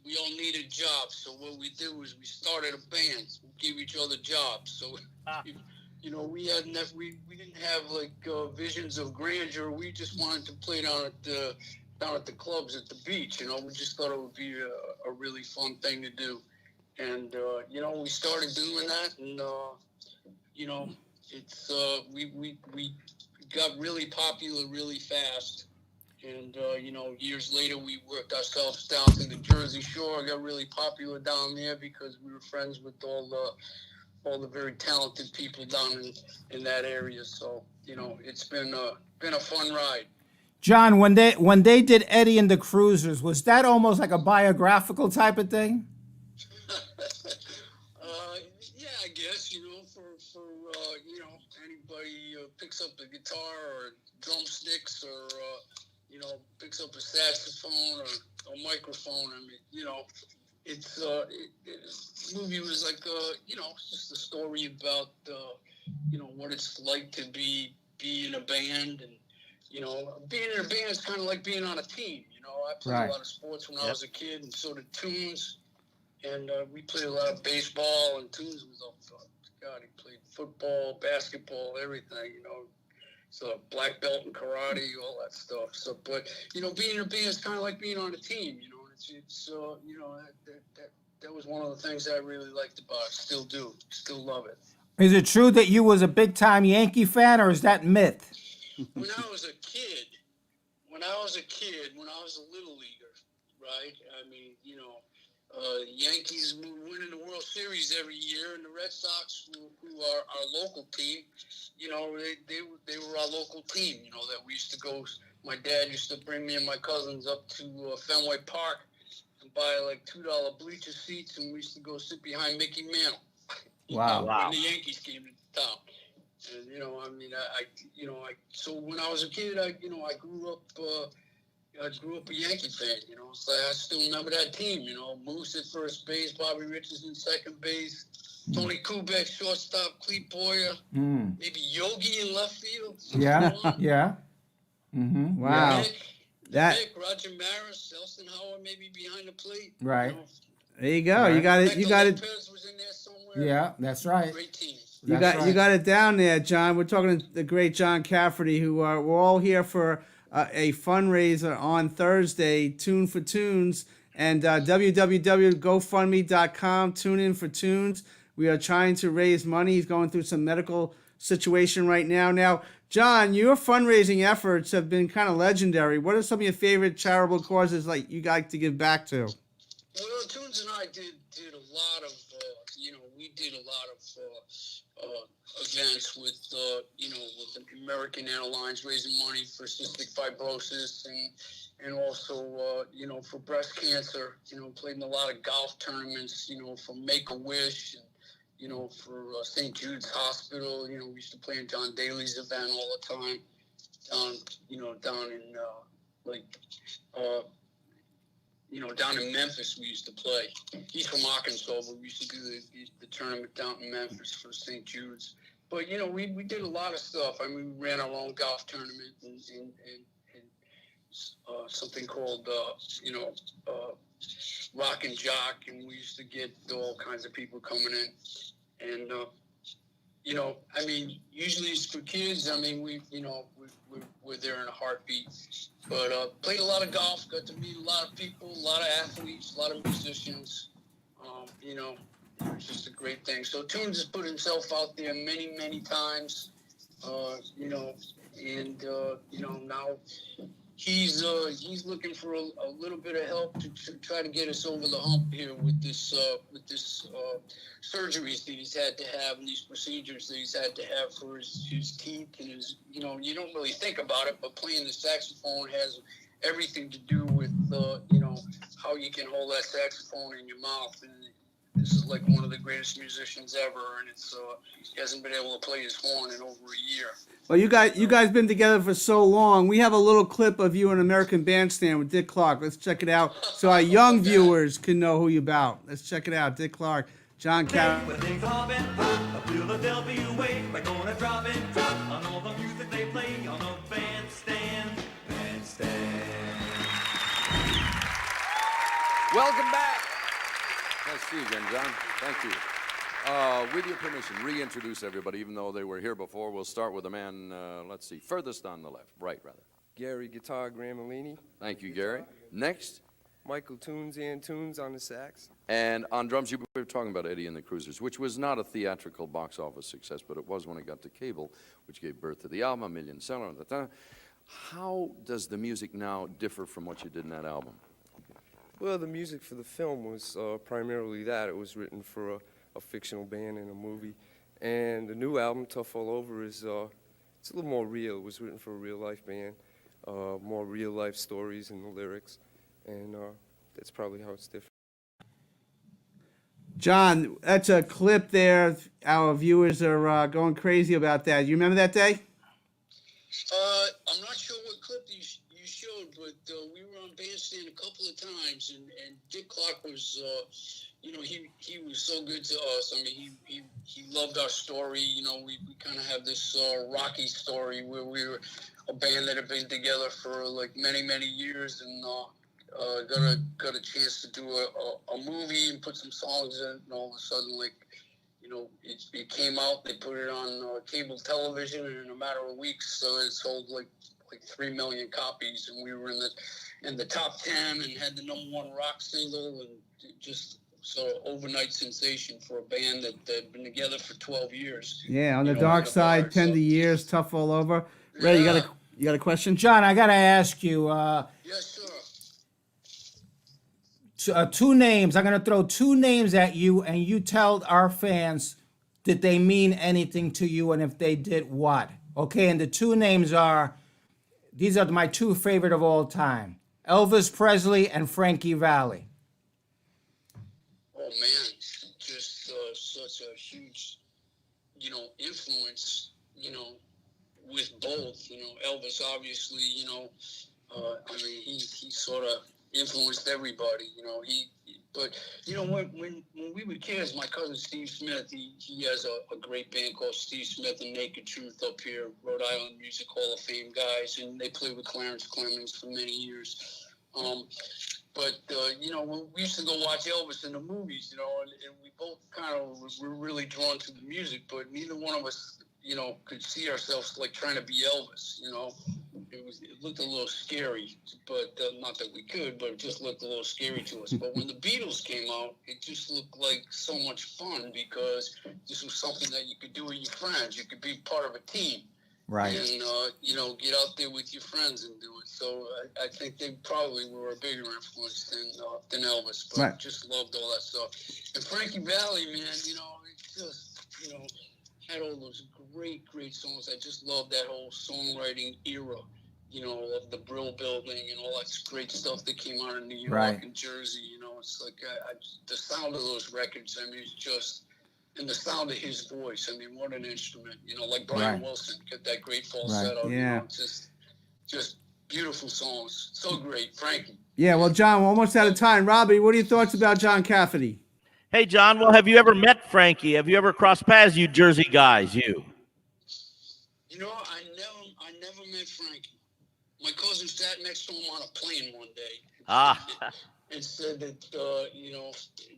we all needed jobs. So what we did was we started a band. We gave each other jobs. So, we didn't have like visions of grandeur. We just wanted to play down at the clubs at the beach. We just thought it would be a really fun thing to do, and we started doing that, and it's we got really popular really fast, and years later we worked ourselves down to the Jersey Shore. Got really popular down there because we were friends with all the very talented people down in that area. So it's been a fun ride. John, when they did Eddie and the Cruisers, was that almost like a biographical type of thing? Yeah, I guess for anybody picks up a guitar or drumsticks or picks up a saxophone or a microphone. I mean, it's the movie was like it's just a story about what it's like to be in a band, and being in a band is kind of like being on a team. I played Right. a lot of sports when I was a kid, and so did Tunes. And we played a lot of baseball, and Tunes was God, he played football, basketball, everything. So black belt in karate, all that stuff. So, but being in a band is kind of like being on a team. That was one of the things I really liked about it. Still do, still love it. Is it true that you was a big time Yankee fan, or is that myth? When I was a kid, when I was a little leaguer, right? I mean, Yankees were winning the World Series every year, and the Red Sox, who are our local team, they were our local team. That we used to go. My dad used to bring me and my cousins up to Fenway Park and buy like $2 bleacher seats, and we used to go sit behind Mickey Mantle. Wow. When the Yankees came to town. And so when I was a kid, I grew up a Yankee fan. So I still remember that team. Moose at first base, Bobby Richardson second base, Tony Kubek shortstop, Clete Boyer, maybe Yogi in left field. Yeah, yeah. Mm-hmm. Wow. Mick, Roger Maris, Elston Howard, maybe behind the plate. Right. There you go. You Right. got it. You got it. Lopez was in there somewhere. Yeah, that's right. Great team. You That's got you right. got it down there, John. We're talking to the great John Cafferty, who we're all here for a fundraiser on Thursday, Tune for Tunes, and www.gofundme.com. Tune in for Tunes. We are trying to raise money. He's going through some medical situation right now. Now, John, your fundraising efforts have been kind of legendary. What are some of your favorite charitable causes like you like to give back to? Well, Tunes and I did a lot of, we did a lot of events with, with the American Airlines, raising money for cystic fibrosis and also, for breast cancer. Played in a lot of golf tournaments, for Make-A-Wish and, for St. Jude's Hospital. We used to play in John Daly's event all the time down in, down in Memphis, we used to play. He's from Arkansas, but we used to do the tournament down in Memphis for St. Jude's. But, we did a lot of stuff. I mean, we ran our own golf tournament and something called, Rock and Jock, and we used to get all kinds of people coming in. And, usually it's for kids. I mean, we're there in a heartbeat. But played a lot of golf, got to meet a lot of people, a lot of athletes, a lot of musicians. It was just a great thing. So Tunes has put himself out there many, many times, now he's looking for a little bit of help to try to get us over the hump here with this surgeries that he's had to have and these procedures that he's had to have for his teeth and his, you don't really think about it, but playing the saxophone has everything to do with, how you can hold that saxophone in your mouth. And this is like one of the greatest musicians ever, and he hasn't been able to play his horn in over a year. Well, you guys been together for so long. We have a little clip of you in American Bandstand with Dick Clark. Let's check it out so our young viewers can know who you're about. Let's check it out. Dick Clark, John Cafferty. When things are been pop, a Philadelphia way, we're gonna drop on all the music they play on a bandstand. Welcome back. Nice to see you again, John. Thank you. With your permission, reintroduce everybody, even though they were here before. We'll start with the man, furthest on the left. Right, rather. Gary Guitar Gramolini. Thank you, Gary. Next. Michael Tunes and Tunes on the sax. And on drums, we were talking about Eddie and the Cruisers, which was not a theatrical box office success, but it was when it got to cable, which gave birth to the album, a million seller. How does the music now differ from what you did in that album? Well, the music for the film was primarily that. It was written for a fictional band in a movie. And the new album, Tough All Over, it's a little more real. It was written for a real-life band, more real-life stories in the lyrics. And that's probably how it's different. John, that's a clip there. Our viewers are going crazy about that. You remember that day? I'm not sure what clip you showed, but we were on Bandstand a couple of times, and Dick Clark was, he was so good to us. I mean, he loved our story. You know, we kind of have this rocky story where we were a band that had been together for like many, many years, and got a chance to do a movie and put some songs in, and all of a sudden, like, it came out. They put it on cable television, and in a matter of weeks, so it sold like 3 million copies, and we were in the top 10 and had the #1 rock single, and just sort of overnight sensation for a band that had been together for 12 years. Yeah, on the dark side, 10 years, tough all over. Ray, Yeah. you got a question? John, I gotta ask you. Yes, sir. Two names. I'm gonna throw two names at you, and you tell our fans did they mean anything to you, and if they did, what? Okay, and the two names are. These are my two favorite of all time: Elvis Presley and Frankie Valli. Oh man, just such a huge, influence, with both. Elvis obviously, I mean, he sort of influenced everybody. But when we were kids, my cousin Steve Smith, he has a great band called Steve Smith and Naked Truth up here, Rhode Island Music Hall of Fame guys, and they played with Clarence Clemens for many years. But when we used to go watch Elvis in the movies, and we both kind of were really drawn to the music, but neither one of us, could see ourselves like trying to be Elvis. It looked a little scary, but not that we could, but it just looked a little scary to us. But when the Beatles came out, it just looked like so much fun because this was something that you could do with your friends. You could be part of a team. Right. And, get out there with your friends and do it. So I think they probably were a bigger influence than Elvis, but Right. just loved all that stuff. And Frankie Valli, man, it just, had all those great, great songs. I just love that whole songwriting era, of the Brill Building and all that great stuff that came out in New York Right. and Jersey. It's like the sound of those records, I mean, it's just, and the sound of his voice, I mean, what an instrument, like Brian Right. Wilson, get that great falsetto, Yeah. Just beautiful songs. So great, Frankie. Yeah, well, John, we're almost out of time. Robbie, what are your thoughts about John Cafferty? Hey, John, well, have you ever met Frankie? Have you ever crossed paths, you Jersey guys, you? I never met Frankie. My cousin sat next to him on a plane one day. And said that,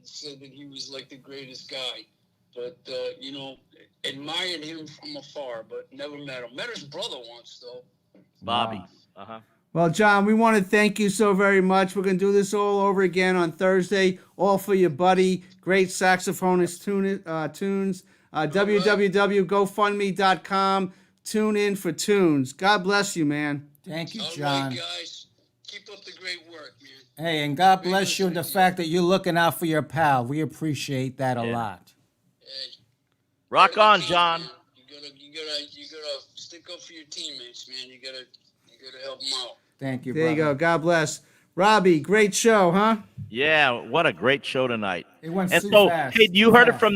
said that he was like the greatest guy. But, admired him from afar, but never met him. Met his brother once, though. Bobby. Uh-huh. Well, John, we want to thank you so very much. We're going to do this all over again on Thursday, all for your buddy, great saxophonist tunes. www.gofundme.com. Tune in for tunes. God bless you, man. Thank you, All John. right, guys. Keep up the great work, man. Hey, and God bless you and the fact that you're looking out for your pal. We appreciate that a lot. Hey, Rock on, team, John. man. You gotta stick up for your teammates, man. You gotta help them out. Thank you, There you brother. go. God bless. Robbie, great show, huh? Yeah, what a great show tonight. It went And too so, fast. hey, you Too heard it fast. from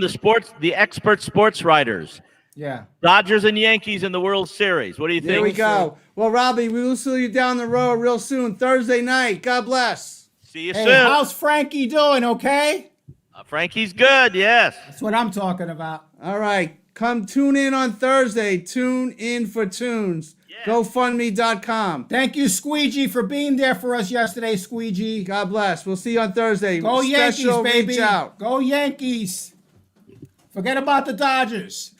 the expert sports writers. Yeah. Dodgers and Yankees in the World Series. What do you There we think? go. Well, Robbie, we will see you down the road real soon, Thursday night. God bless. See you Hey, soon. how's Frankie doing? Okay. Frankie's good, yes. That's what I'm talking about. All right. Come tune in on Thursday. Tune in for tunes. GoFundMe.com. Thank you, Squeegee, for being there for us yesterday, Squeegee. God bless. We'll see you on Thursday. Go Yankees, Special baby. Reach Out. Go Yankees. Forget about the Dodgers.